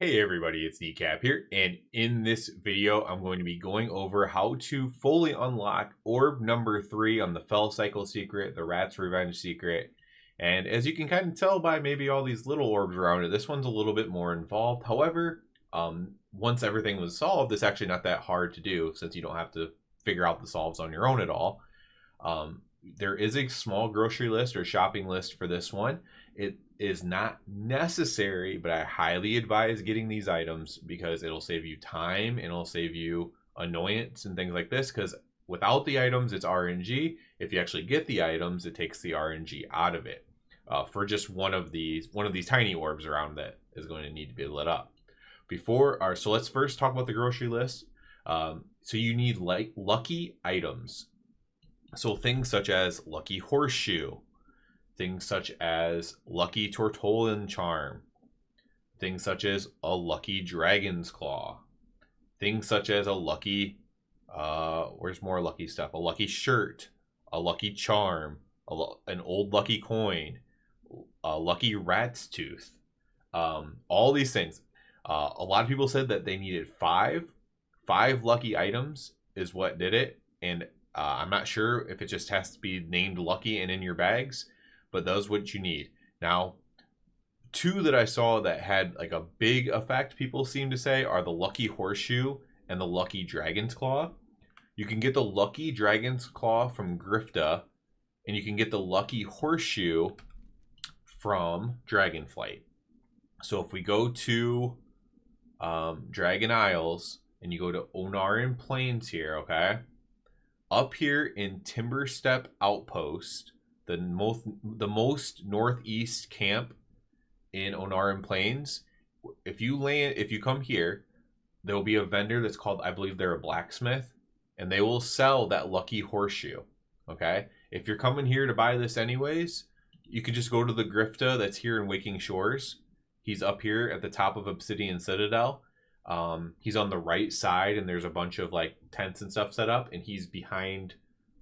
Hey everybody, it's Decap here, and in this video I'm going to be going over how to fully unlock orb number 3 on the Felcycle secret, the Rat's Revenge secret. And as you can kind of tell by maybe all these little orbs around it, this one's a little bit more involved. However, once everything was solved, it's actually not that hard to do since you don't have to figure out the solves on your own at all. There is a small grocery list or shopping list for this one. It is not necessary, but I highly advise getting these items because it'll save you time and it'll save you annoyance and things like this, because without the items it's RNG. If you actually get the items, it takes the RNG out of it for just one of these tiny orbs around that is going to need to be lit up. So let's first talk about the grocery list. So you need like lucky items. So things such as lucky horseshoe, things such as lucky Tortollan charm, things such as a lucky dragon's claw, things such as a lucky, where's more lucky stuff? A lucky shirt, a lucky charm, an old lucky coin, a lucky rat's tooth. All these things. A lot of people said that they needed five lucky items is what did it, and I'm not sure if it just has to be named lucky and in your bags, but those what you need. Now, two that I saw that had like a big effect, people seem to say, are the lucky horseshoe and the lucky dragon's claw. You can get the lucky dragon's claw from Grifta, and you can get the lucky horseshoe from Dragonflight. So if we go to Dragon Isles and you go to Onaran Plains here, okay? Up here in Timber Step Outpost, the most northeast camp in Onaran Plains, if you come here, there will be a vendor that's called, I believe they're a blacksmith, and they will sell that lucky horseshoe. Okay, if you're coming here to buy this anyways, you can just go to the Grifta that's here in Waking Shores. He's up here at the top of Obsidian Citadel. He's on the right side, and there's a bunch of like tents and stuff set up, and he's behind,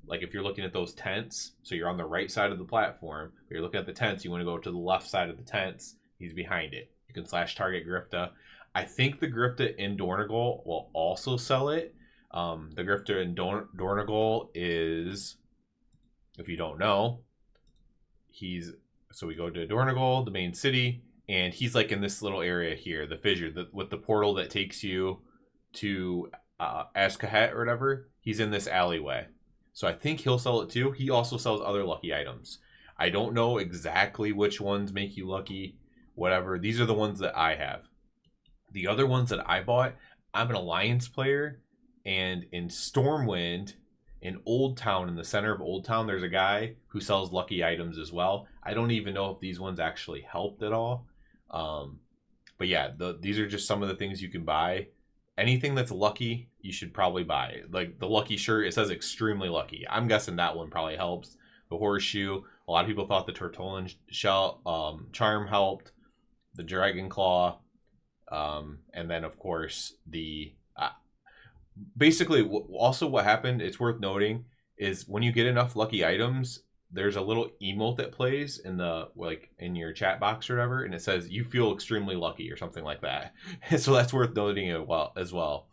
like if you're looking at those tents, so you're on the right side of the platform, but you're looking at the tents, you want to go to the left side of the tents, he's behind it. You can / target Grifta. I think the Grifta in Dornegal will also sell it. The Grifta in Dornegal is, if you don't know, so we go to Dornegal, the main city, and he's like in this little area here, the fissure, with the portal that takes you to Azkahet or whatever. He's in this alleyway. So I think he'll sell it too. He also sells other lucky items. I don't know exactly which ones make you lucky, whatever. These are the ones that I have. The other ones that I bought, I'm an Alliance player, and in Stormwind, in Old Town, in the center of Old Town, there's a guy who sells lucky items as well. I don't even know if these ones actually helped at all. But yeah, these are just some of the things you can buy. Anything that's lucky, you should probably buy. Like the lucky shirt, it says extremely lucky. I'm guessing that one probably helps. The horseshoe, a lot of people thought the Tortollan shell charm helped. The dragon claw, and then of course the basically also what happened, it's worth noting, is when you get enough lucky items, there's a little emote that plays in the in your chat box or whatever, and it says you feel extremely lucky or something like that. So that's worth noting as well.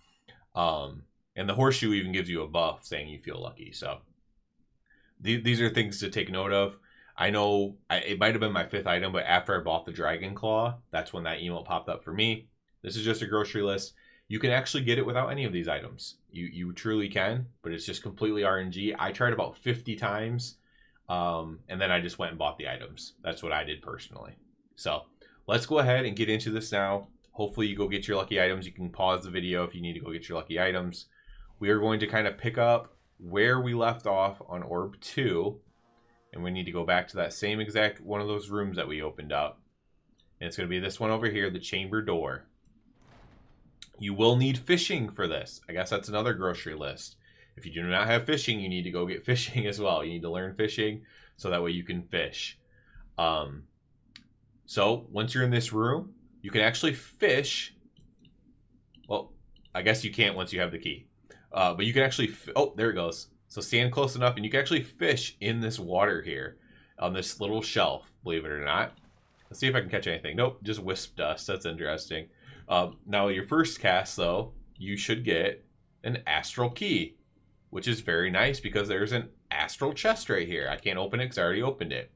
And the horseshoe even gives you a buff saying you feel lucky. So these are things to take note of. I know it might have been my 5th item, but after I bought the dragon claw, that's when that emote popped up for me. This is just a grocery list. You can actually get it without any of these items. You truly can, but it's just completely RNG. I tried about 50 times. And then I just went and bought the items. That's what I did personally. So let's go ahead and get into this now. Hopefully you go get your lucky items. You can pause the video if you need to go get your lucky items. We are going to kind of pick up where we left off on Orb 2. And we need to go back to that same exact one of those rooms that we opened up. And it's going to be this one over here, the chamber door. You will need fishing for this. I guess that's another grocery list. If you do not have fishing, you need to go get fishing as well. You need to learn fishing so that way you can fish. So once you're in this room, you can actually fish. Well, I guess you can't once you have the key. But you can actually, oh, there it goes. So stand close enough and you can actually fish in this water here on this little shelf, believe it or not. Let's see if I can catch anything. Nope, just wisp dust. That's interesting. Now, your first cast, though, you should get an astral key, which is very nice because there's an astral chest right here. I can't open it because I already opened it.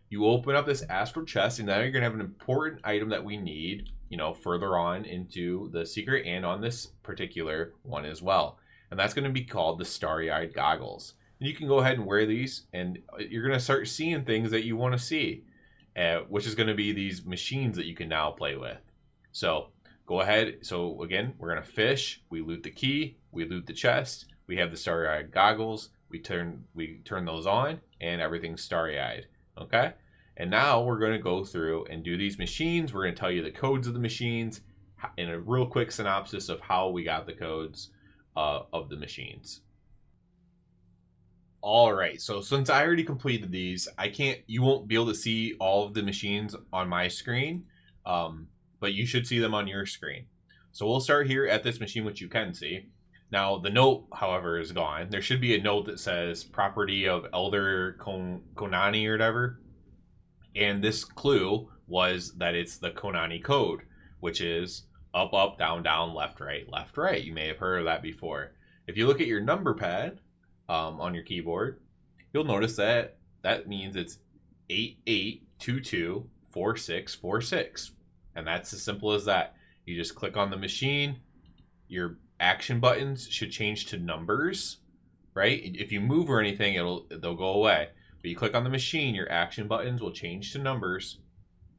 You open up this astral chest, and now you're going to have an important item that we need, you know, further on into the secret and on this particular one as well. And that's going to be called the starry-eyed goggles. And you can go ahead and wear these, and you're going to start seeing things that you want to see, which is going to be these machines that you can now play with. So go ahead. So again, we're going to fish. We loot the key. We loot the chest. We have the starry-eyed goggles. We turn those on, and everything's starry-eyed. Okay? And now we're going to go through and do these machines. We're going to tell you the codes of the machines in a real quick synopsis of how we got the codes of the machines. All right, so since I already completed these, you won't be able to see all of the machines on my screen, but you should see them on your screen. So we'll start here at this machine, which you can see. Now, the note, however, is gone. There should be a note that says property of Elder Konami or whatever. And this clue was that it's the Konami code, which is up, up, down, down, left, right, left, right. You may have heard of that before. If you look at your number pad on your keyboard, you'll notice that that means it's 88224646. And that's as simple as that. You just click on the machine. Your action buttons should change to numbers, right? If you move or anything, they'll go away. But you click on the machine, your action buttons will change to numbers,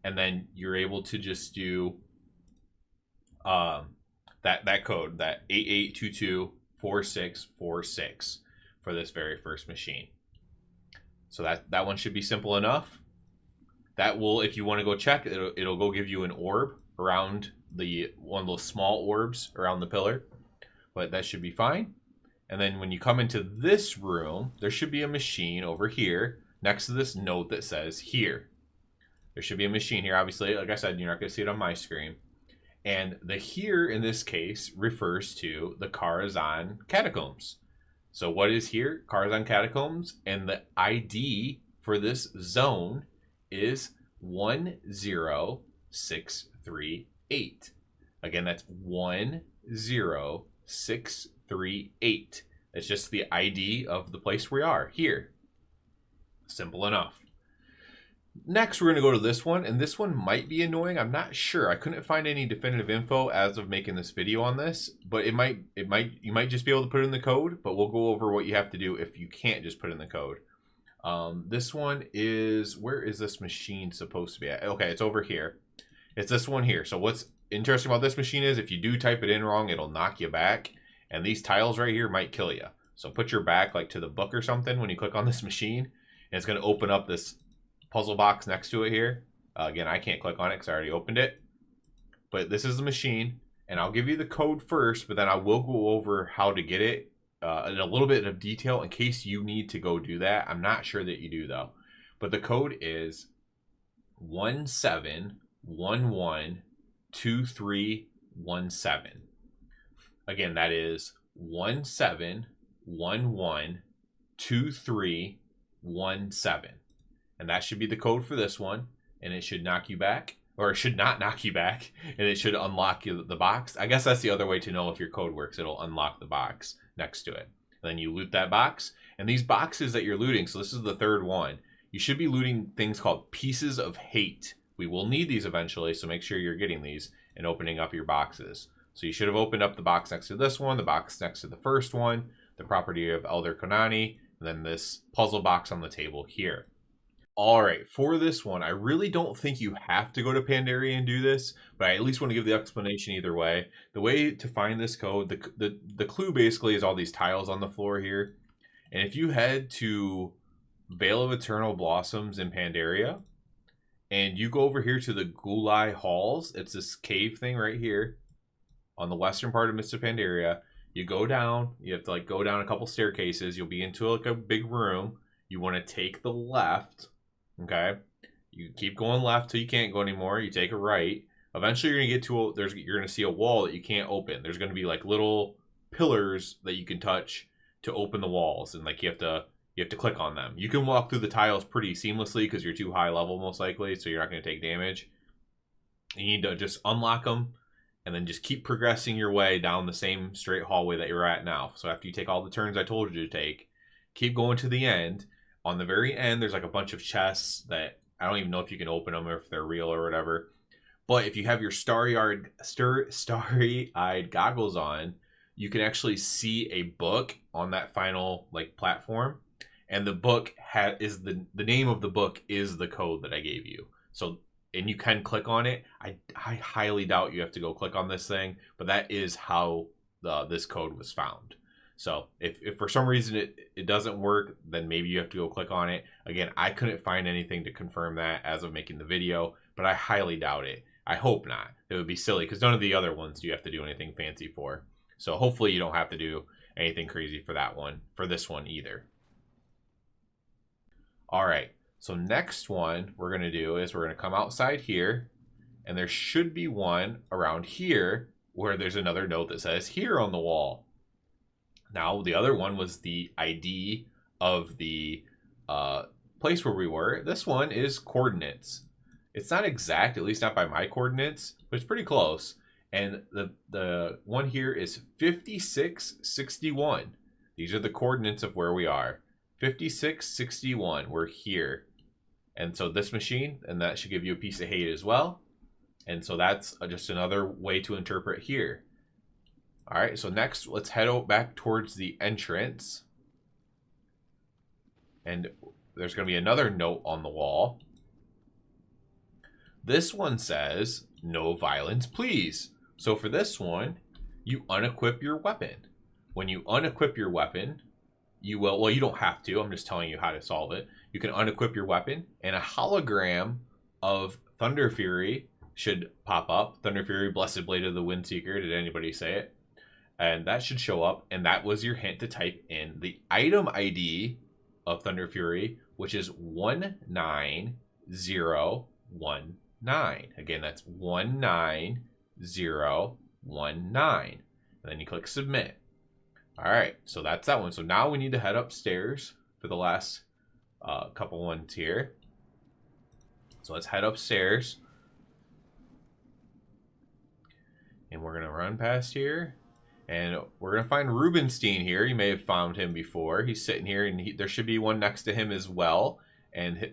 and then you're able to just do that code, that 88224646 for this very first machine. So that one should be simple enough. That will, if you want to go check, it'll go give you an orb around one of those small orbs around the pillar, but that should be fine. And then when you come into this room, there should be a machine over here next to this note that says here. There should be a machine here. Obviously, like I said, you're not going to see it on my screen. And the here in this case refers to the Karazhan Catacombs. So what is here? Karazhan Catacombs. And the ID for this zone is 10638. Again, that's 10638. It's just the ID of the place we are here. Simple enough. Next, we're going to go to this one, and this one might be annoying. I'm not sure. I couldn't find any definitive info as of making this video on this, but you might just be able to put in the code, but we'll go over what you have to do if you can't just put in the code. This one is, where is this machine supposed to be at? Okay, it's over here. It's this one here. So what's interesting about this machine is if you do type it in wrong, it'll knock you back, and these tiles right here might kill you. So put your back like to the book or something when you click on this machine, and it's going to open up this puzzle box next to it here. Again, I can't click on it because I already opened it. But this is the machine, and I'll give you the code first, but then I will go over how to get it in a little bit of detail in case you need to go do that. I'm not sure that you do, though. But the code is 17112317. Again, that is 17112317. And that should be the code for this one. And it should knock you back. Or it should not knock you back. And it should unlock the box. I guess that's the other way to know if your code works. It'll unlock the box next to it. And then you loot that box. And these boxes that you're looting, so this is the third one. You should be looting things called pieces of hate. We will need these eventually, so make sure you're getting these and opening up your boxes. So you should have opened up the box next to this one, the box next to the first one, the property of Elder Konami, and then this puzzle box on the table here. All right, for this one, I really don't think you have to go to Pandaria and do this, but I at least want to give the explanation either way. The way to find this code, the clue basically is all these tiles on the floor here. And if you head to Vale of Eternal Blossoms in Pandaria, and you go over here to the Gulai Halls, it's this cave thing right here on the western part of Mr. Pandaria. You go down, you have to like go down a couple staircases, you'll be into like a big room. You want to take the left. Okay, you keep going left till you can't go anymore. You take a right. Eventually, you're gonna get to you're gonna see a wall that you can't open. There's gonna be like little pillars that you can touch to open the walls, and like you have to click on them. You can walk through the tiles pretty seamlessly because you're too high level most likely, so you're not gonna take damage. You need to just unlock them, and then just keep progressing your way down the same straight hallway that you're at now. So after you take all the turns I told you to take, keep going to the end. On the very end, there's like a bunch of chests that I don't even know if you can open them or if they're real or whatever. But if you have your starry-eyed goggles on, you can actually see a book on that final like platform, and the book is the name of the book is the code that I gave you. So, and you can click on it. I highly doubt you have to go click on this thing, but that is how this code was found. So if for some reason it doesn't work, then maybe you have to go click on it. Again, I couldn't find anything to confirm that as of making the video, but I highly doubt it. I hope not. It would be silly because none of the other ones do you have to do anything fancy for. So hopefully you don't have to do anything crazy for that one, for this one either. All right, so next one we're gonna do is we're gonna come outside here, and there should be one around here where there's another note that says here on the wall. Now, the other one was the ID of the place where we were. This one is coordinates. It's not exact, at least not by my coordinates, but it's pretty close. And the one here is 5661. These are the coordinates of where we are. 5661, we're here. And so this machine, and that should give you a piece of hate as well. And so that's just another way to interpret here. All right, so next, let's head out back towards the entrance. And there's going to be another note on the wall. This one says, no violence, please. So for this one, you unequip your weapon. When you unequip your weapon, you will, well, you don't have to. I'm just telling you how to solve it. You can unequip your weapon, and a hologram of Thunder Fury should pop up. Thunder Fury, Blessed Blade of the Windseeker. Did anybody say it? And that should show up, and that was your hint to type in the item ID of Thunder Fury, which is 19019. Again, that's 19019. And then you click submit. All right, so that's that one. So now we need to head upstairs for the last couple ones here. So let's head upstairs. And we're going to run past here. And we're going to find Rubenstien here. You may have found him before. He's sitting here, and there should be one next to him as well. And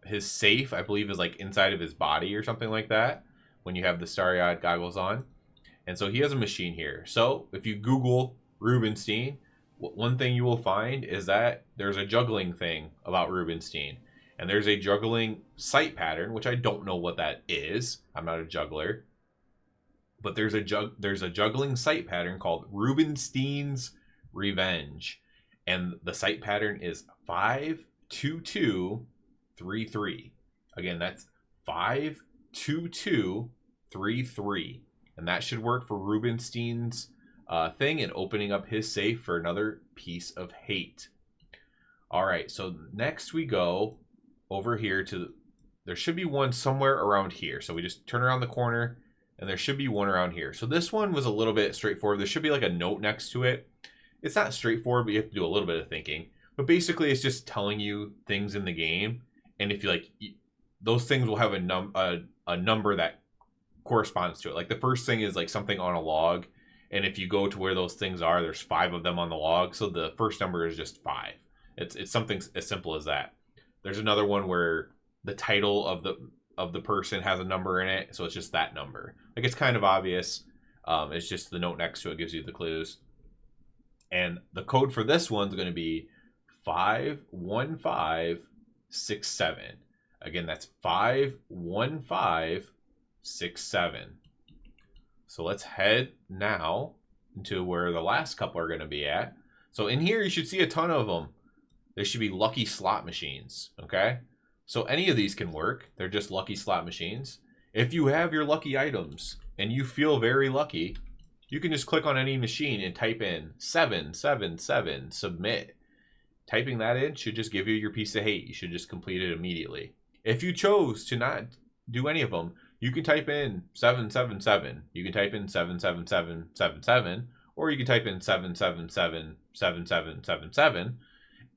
his safe, I believe, is like inside of his body or something like that when you have the starry-eyed goggles on. And so he has a machine here. So if you Google Rubenstien, one thing you will find is that there's a juggling thing about Rubenstien. And there's a juggling sight pattern, which I don't know what that is. I'm not a juggler. But there's a juggling sight pattern called Rubenstien's Revenge. And the sight pattern is 52233. Again, that's 52233. And that should work for Rubenstien's thing and opening up his safe for another piece of hate. All right, so next we go over here to, there should be one somewhere around here. So we just turn around the corner, and there should be one around here. So this one was a little bit straightforward. There should be like a note next to it. It's not straightforward, but you have to do a little bit of thinking. But basically, it's just telling you things in the game. And if you like, those things will have a number that corresponds to it. Like the first thing is like something on a log. And if you go to where those things are, there's 5 of them on the log. So the first number is just 5. It's something as simple as that. There's another one where the title of the person has a number in it, so it's just that number. Like it's kind of obvious. It's just the note next to it gives you the clues. And the code for this one's going to be 51567. Again, that's 51567. So let's head now into where the last couple are going to be at. So in here, you should see a ton of them. There should be lucky slot machines, okay? So any of these can work. They're just lucky slot machines. If you have your lucky items and you feel very lucky, you can just click on any machine and type in 777, submit. Typing that in should just give you your piece of hate. You should just complete it immediately. If you chose to not do any of them, you can type in 777. You can type in 77777, or you can type in 7777777,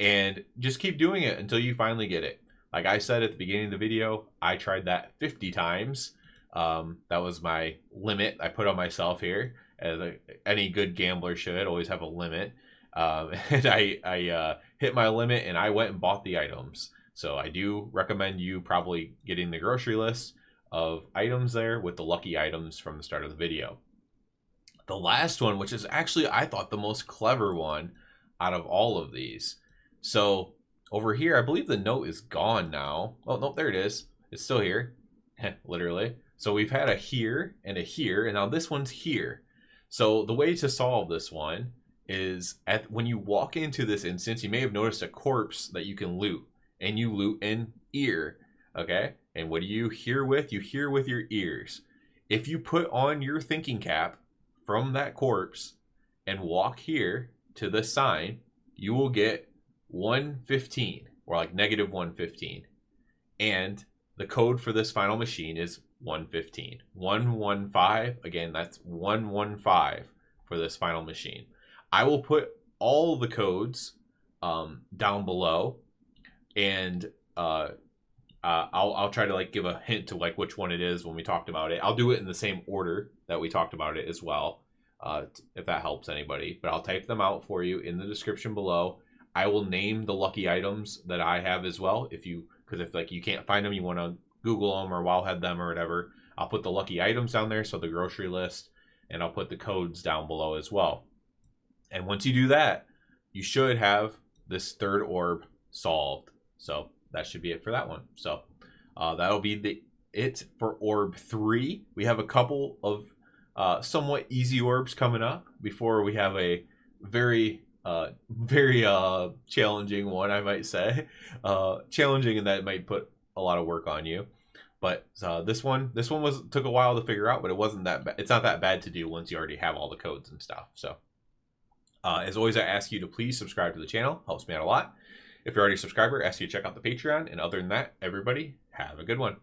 and just keep doing it until you finally get it. Like I said at the beginning of the video, I tried that 50 times. That was my limit I put on myself here. As any good gambler should always have a limit. And I hit my limit and I went and bought the items. So I do recommend you probably getting the grocery list of items there with the lucky items from the start of the video. The last one, which is actually, I thought, the most clever one out of all of these. So over here, I believe the note is gone now. Oh, nope, there it is. It's still here, literally. So we've had a here, and now this one's here. So the way to solve this one is when you walk into this instance, you may have noticed a corpse that you can loot, and you loot an ear, okay? And what do you hear with? You hear with your ears. If you put on your thinking cap from that corpse and walk here to the sign, you will get 115, or like negative 115. And the code for this final machine is 115. 115, again, that's 115 for this final machine. I will put all the codes down below, and I'll try to like give a hint to like which one it is when we talked about it. I'll do it in the same order that we talked about it as well, if that helps anybody. But I'll type them out for you in the description below. I will name the lucky items that I have as well. Because if like you can't find them, you want to Google them or Wowhead them or whatever, I'll put the lucky items down there, so the grocery list, and I'll put the codes down below as well. And once you do that, you should have this third orb solved. So that should be it for that one. So that'll be it for orb 3. We have a couple of somewhat easy orbs coming up before we have a very challenging one, I might say. Challenging in that it might put a lot of work on you. But this one took a while to figure out, but it wasn't that bad. It's not that bad to do once you already have all the codes and stuff. So as always, I ask you to please subscribe to the channel. Helps me out a lot. If you're already a subscriber, I ask you to check out the Patreon. And other than that, everybody, have a good one.